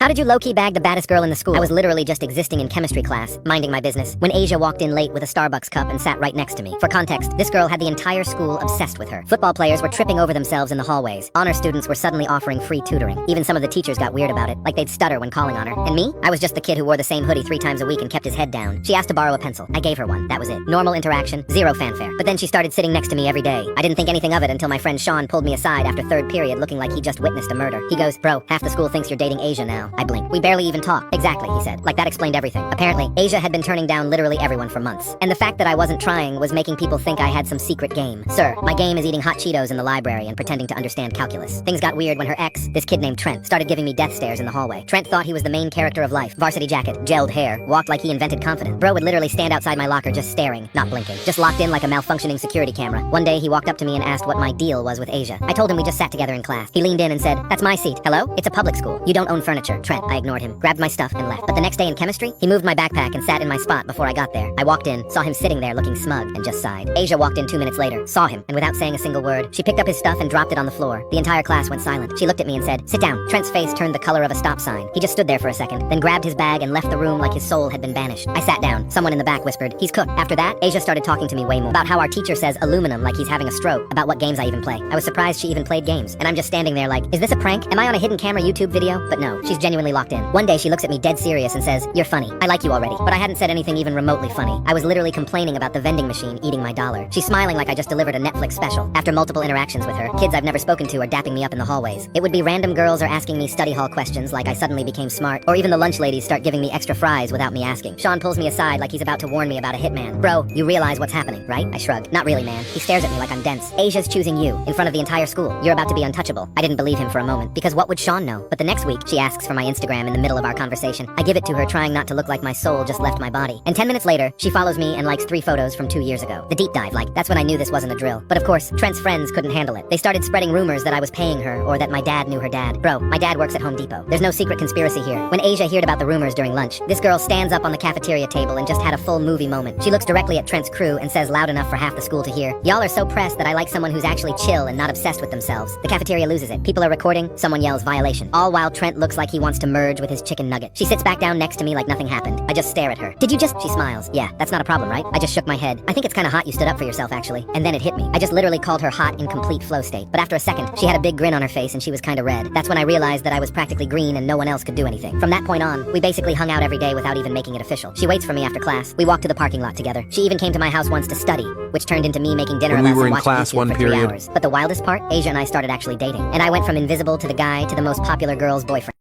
How did you low-key bag the baddest girl in the school? I was literally just existing in chemistry class, minding my business, when Asia walked in late with a Starbucks cup and sat right next to me. For context, this girl had the entire school obsessed with her. Football players were tripping over themselves in the hallways. Honor students were suddenly offering free tutoring. Even some of the teachers got weird about it, like they'd stutter when calling on her. And me? I was just the kid who wore the same hoodie 3 times a week and kept his head down. She asked to borrow a pencil. I gave her one. That was it. Normal interaction, zero fanfare. But then she started sitting next to me every day. I didn't think anything of it until my friend Sean pulled me aside after 3rd period looking like he just witnessed a murder. He goes, "Bro, half the school thinks you're dating Asia now." I blinked. "We barely even talk." "Exactly," he said. Like that explained everything. Apparently, Asia had been turning down literally everyone for months. And the fact that I wasn't trying was making people think I had some secret game. Sir, my game is eating hot Cheetos in the library and pretending to understand calculus. Things got weird when her ex, this kid named Trent, started giving me death stares in the hallway. Trent thought he was the main character of life. Varsity jacket, gelled hair, walked like he invented confidence. Bro would literally stand outside my locker just staring, not blinking, just locked in like a malfunctioning security camera. One day he walked up to me and asked what my deal was with Asia. I told him we just sat together in class. He leaned in and said, "That's my seat." "Hello? It's a public school. You don't own furniture." "Trent." I ignored him, grabbed my stuff and left. But the next day in chemistry, he moved my backpack and sat in my spot before I got there. I walked in, saw him sitting there looking smug, and just sighed. Asia walked in 2 minutes later, saw him, and without saying a single word, she picked up his stuff and dropped it on the floor. The entire class went silent. She looked at me and said, "Sit down." Trent's face turned the color of a stop sign. He just stood there for a second, then grabbed his bag and left the room like his soul had been banished. I sat down. Someone in the back whispered, "He's cooked." After that, Asia started talking to me way more. About how our teacher says aluminum like he's having a stroke. About what games I even play. I was surprised she even played games. And I'm just standing there like, is this a prank? Am I on a hidden camera YouTube video? But no, she's genuinely locked in. One day she looks at me dead serious and says, "You're funny. I like you already." But I hadn't said anything even remotely funny. I was literally complaining about the vending machine eating my dollar. She's smiling like I just delivered a Netflix special. After multiple interactions with her, kids I've never spoken to are dapping me up in the hallways. It would be random girls are asking me study hall questions like I suddenly became smart, or even the lunch ladies start giving me extra fries without me asking. Sean pulls me aside like he's about to warn me about a hitman. "Bro, you realize what's happening, right?" I shrug. "Not really, man." He stares at me like I'm dense. "Asia's choosing you, in front of the entire school. You're about to be untouchable." I didn't believe him for a moment, because what would Sean know? But the next week, she asks for my Instagram in the middle of our conversation. I give it to her, trying not to look like my soul just left my body. And 10 minutes later, she follows me and likes 3 photos from 2 years ago. The deep dive, like, that's when I knew this wasn't a drill. But of course, Trent's friends couldn't handle it. They started spreading rumors that I was paying her, or that my dad knew her dad. Bro, my dad works at Home Depot. There's no secret conspiracy here. When Asia heard about the rumors during lunch, this girl stands up on the cafeteria table and just had a full movie moment. She looks directly at Trent's crew and says loud enough for half the school to hear, "Y'all are so pressed that I like someone who's actually chill and not obsessed with themselves." The cafeteria loses it. People are recording, someone yells violation. All while Trent looks like he wants to merge with his chicken nugget. She sits back down next to me like nothing happened. I just stare at her. "Did you just—" She smiles. "Yeah, that's not a problem, right?" I just shook my head. "I think it's kinda hot you stood up for yourself, actually." And then it hit me. I just literally called her hot in complete flow state. But after a second, she had a big grin on her face and she was kinda red. That's when I realized that I was practically green and no one else could do anything. From that point on, we basically hung out every day without even making it official. She waits for me after class. We walk to the parking lot together. She even came to my house once to study, which turned into me making dinner When of we us were and in watching class YouTube one for 3 period. hours. But the wildest part, Asia and I started actually dating. And I went from invisible to the guy to the most popular girl's boyfriend.